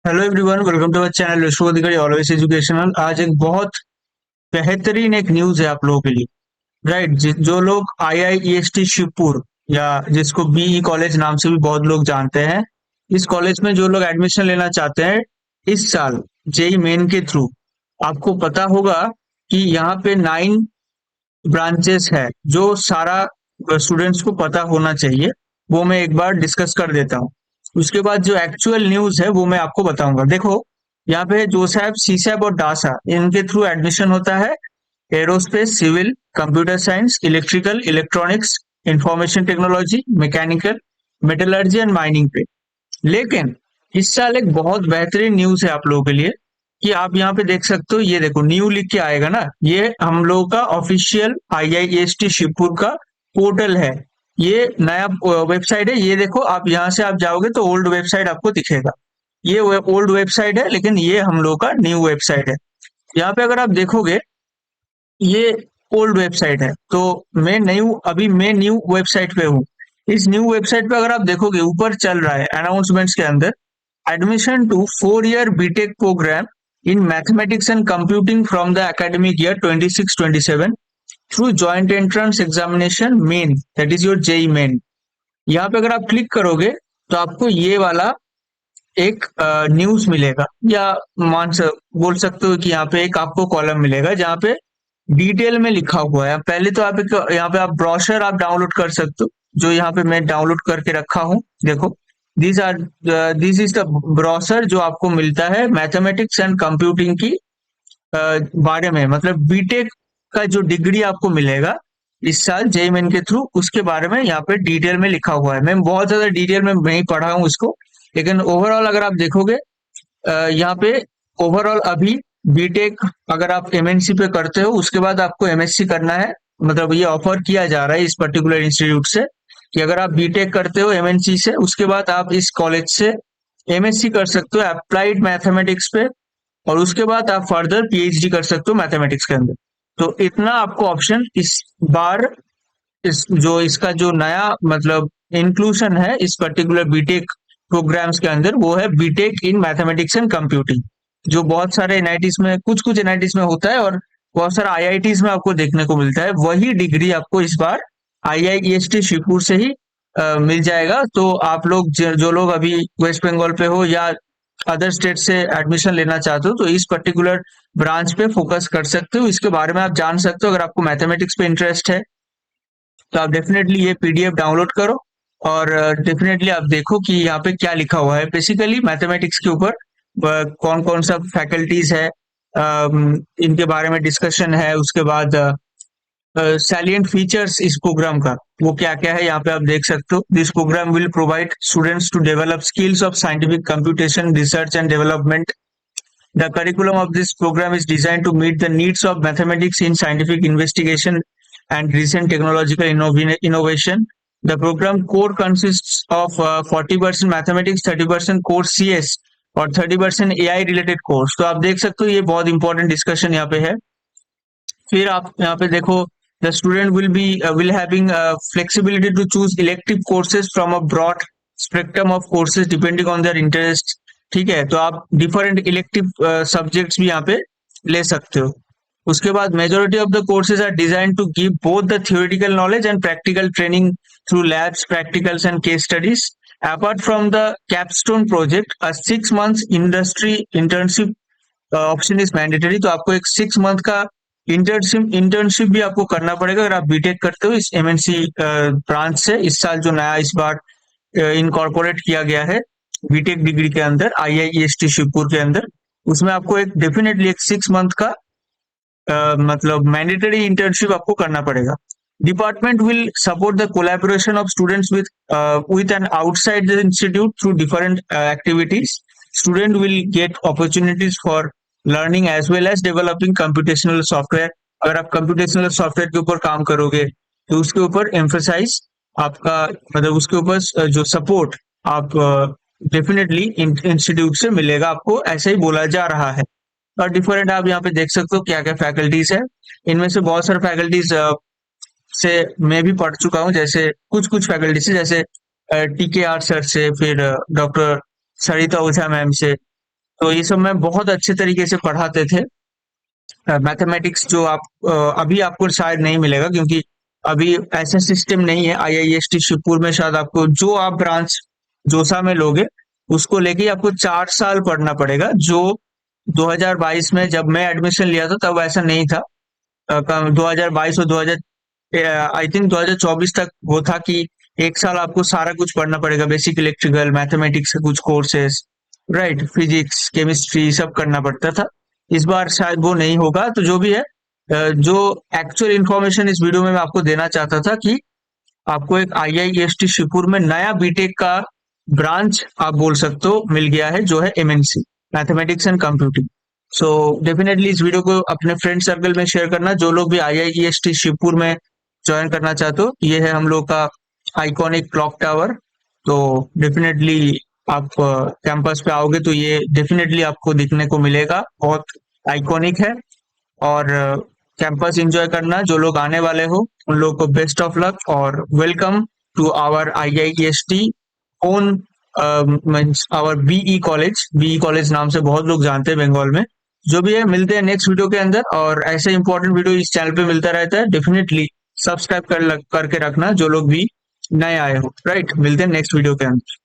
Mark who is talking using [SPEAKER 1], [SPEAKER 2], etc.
[SPEAKER 1] Hello everyone, welcome to our channel Vishwa Adhikari always educational. आज एक बहुत बेहतरीन एक न्यूज है आप लोगों के लिए। राइट, जो लोग आईआईईएसटी शिवपुर या जिसको बीई कॉलेज नाम से भी बहुत लोग जानते हैं, इस कॉलेज में जो लोग एडमिशन लेना चाहते हैं इस साल जेई मेन के थ्रू, आपको पता होगा कि यहाँ पे 9 ब्रांचेस है जो सारा स्टूडेंट्स को पता होना चाहिए। वो मैं एक बार डिस्कस कर देता हूँ। उसके बाद जो एक्चुअल न्यूज है वो मैं आपको बताऊंगा। देखो, यहाँ पे जोसैप, सीसैप और डासा, इनके थ्रू एडमिशन होता है aerospace, civil, computer science, electrical, electronics, information technology, mechanical, metallurgy and mining पे। लेकिन इस साल एक बहुत बेहतरीन न्यूज है आप लोगों के लिए कि आप यहाँ पे देख सकते हो। ये देखो, न्यू लिख के आएगा ना, ये हम लोगों का ऑफिशियल आईआईएसटी शिवपुर का पोर्टल है। ये नया वेबसाइट है। ये देखो, आप यहाँ से आप जाओगे तो ओल्ड वेबसाइट आपको दिखेगा। ये ओल्ड वेबसाइट है, लेकिन ये हम लोग का न्यू वेबसाइट है। यहाँ पे अगर आप देखोगे, ये ओल्ड वेबसाइट है। तो मैं न्यू वेबसाइट पे हूँ। इस न्यू वेबसाइट पे अगर आप देखोगे, ऊपर चल रहा है अनाउंसमेंट्स के अंदर, admission to 4 year BTech programme in mathematics and computing from the academic year 26-27 through joint entrance examination main, that is your JEE main. यहाँ पे अगर आप क्लिक करोगे तो आपको ये वाला एक न्यूज मिलेगा, या बोल सकते हो कि यहाँ पे एक आपको कॉलम मिलेगा जहाँ पे डिटेल में लिखा हुआ है। पहले तो आप यहाँ पे आप ब्रोशर आप डाउनलोड कर सकते हो, जो यहाँ पे मैं डाउनलोड करके रखा हूँ। देखो, दिस इज द ब्रोशर जो आपको मिलता है मैथमेटिक्स एंड कंप्यूटिंग की बारे में, मतलब बीटेक का जो डिग्री आपको मिलेगा इस साल जेईई मेन के थ्रू, उसके बारे में यहाँ पे डिटेल में लिखा हुआ है। मैं बहुत ज्यादा डिटेल में नहीं पढ़ा हूँ इसको, लेकिन ओवरऑल अगर आप देखोगे, यहाँ पे ओवरऑल अभी बीटेक अगर आप एमएनसी पे करते हो, उसके बाद आपको एमएससी करना है। मतलब ये ऑफर किया जा रहा है इस पर्टिकुलर इंस्टीट्यूट से कि अगर आप बीटेक करते हो एमएनसी से, उसके बाद आप इस कॉलेज से एमएससी कर सकते हो अप्लाइड मैथमेटिक्स पे, और उसके बाद आप फर्दर पीएचडी कर सकते हो मैथमेटिक्स के अंदर। तो इतना आपको ऑप्शन इस बार, इस जो इसका जो नया मतलब इंक्लूशन है इस पर्टिकुलर बीटेक प्रोग्राम्स के अंदर, वो है BTech in mathematics and computing, जो बहुत सारे एनआईटीज में, कुछ कुछ एनआईटीज में होता है और बहुत सारा आईआईटीज में आपको देखने को मिलता है। वही डिग्री आपको इस बार आईआईईएसटी शिवपुर से ही मिल जाएगा। तो आप लोग जो लोग अभी वेस्ट बंगाल पे हो या अदर स्टेट से एडमिशन लेना चाहते हो, तो इस पर्टिकुलर ब्रांच पे फोकस कर सकते हो। इसके बारे में आप जान सकते हो। अगर आपको मैथमेटिक्स पे इंटरेस्ट है तो आप डेफिनेटली ये पीडीएफ डाउनलोड करो, और डेफिनेटली आप देखो कि यहाँ पे क्या लिखा हुआ है। बेसिकली मैथमेटिक्स के ऊपर कौन कौन सा फैकल्टीज है, इनके बारे में डिस्कशन है। उसके बाद सैलिएंट फीचर्स इस प्रोग्राम का वो क्या क्या है, यहाँ पे आप देख सकते हो। This programme will provide students to develop skills of scientific computation research and development. The curriculum of this program is designed to meet the needs of mathematics in scientific investigation and recent technological innovation. The program core consists of 40% mathematics, 30% core CS और 30% AI related course। तो आप देख सकते हो, ये बहुत important discussion यहाँ पे है। फिर आप यहाँ पे देखो, the student will having flexibility to choose elective courses from a broad spectrum of courses depending on their interest. ठीक है, तो आप डिफरेंट इलेक्टिव सब्जेक्ट्स भी यहाँ पे ले सकते हो। उसके बाद majority of the courses are design to give both the theoretical knowledge and practical training through labs, practicals and case studies. Apart from the capstone project, a 6 months industry internship option is mandatory. तो आपको एक 6 month का internship भी आपको करना पड़ेगा अगर आप बीटेक करते हो इस एमएनसी ब्रांच से। इस साल जो नया इस बार इनकॉर्पोरेट किया गया है बीटेक डिग्री के अंदर आईआईईएसटी शिवपुर के अंदर, उसमें आपको एक डेफिनेटली एक 6 मंथ का मतलब मैंडेटरी इंटर्नशिप आपको करना पड़ेगा। Department will support the collaboration of students with an outside the institute through different activities. Student will get opportunities for learning as well as developing computational software. अगर आप computational software के ऊपर काम करोगे तो उसके ऊपर एम्फोसाइज आपका, मतलब उसके ऊपर जो सपोर्ट आप डेफिनेटली इंस्टीट्यूट से मिलेगा आपको, ऐसा ही बोला जा रहा है। और डिफरेंट आप यहाँ पे देख सकते हो क्या क्या फैकल्टीज है। इनमें से बहुत सारे फैकल्टीज से मैं भी पढ़ चुका हूँ, जैसे कुछ कुछ फैकल्टी से, जैसे टीके आर सर से, फिर डॉक्टर सरिता ओझा मैम से, तो ये सब मैं बहुत अच्छे तरीके से पढ़ाते थे। मैथमेटिक्स जो आप अभी आपको शायद नहीं मिलेगा, क्योंकि अभी ऐसा सिस्टम नहीं है। आईआईएसटी शिवपुर में शायद आपको जो आप ब्रांच जोसा में लोगे उसको लेके आपको 4 साल पढ़ना पड़ेगा, जो 2022 में जब मैं एडमिशन लिया था तब ऐसा नहीं था। 2022 और 2000 आई थिंक 2024 तक वो था कि 1 साल आपको सारा कुछ पढ़ना पड़ेगा, बेसिक इलेक्ट्रिकल मैथमेटिक्स के कुछ कोर्सेस, राइट, फिजिक्स केमिस्ट्री सब करना पड़ता था। इस बार शायद वो नहीं होगा। तो जो भी है, जो एक्चुअल इंफॉर्मेशन इस वीडियो में मैं आपको देना चाहता था कि आपको एक आईआईएसटी शिवपुर में नया बीटेक का ब्रांच आप बोल सकते हो मिल गया है, जो है MNC, mathematics and computing. So definitely इस वीडियो को अपने फ्रेंड सर्कल में शेयर करना, जो लोग भी आईआईएसटी शिवपुर में ज्वाइन करना चाहते हो। ये है हम लोग का आइकॉनिक क्लॉक टावर। तो डेफिनेटली आप कैंपस पे आओगे तो ये डेफिनेटली आपको दिखने को मिलेगा, बहुत आइकॉनिक है। और कैंपस एंजॉय करना, जो लोग आने वाले हो उन लोगों को बेस्ट ऑफ लक और welcome to our IIST own means our BE college नाम से बहुत लोग जानते हैं बंगाल में। जो भी है, मिलते हैं नेक्स्ट वीडियो के अंदर, और ऐसे इंपॉर्टेंट वीडियो इस चैनल पे मिलता रहता है। डेफिनेटली सब्सक्राइब करके रखना जो लोग भी नए आए हो, राइट। मिलते हैं नेक्स्ट वीडियो के अंदर।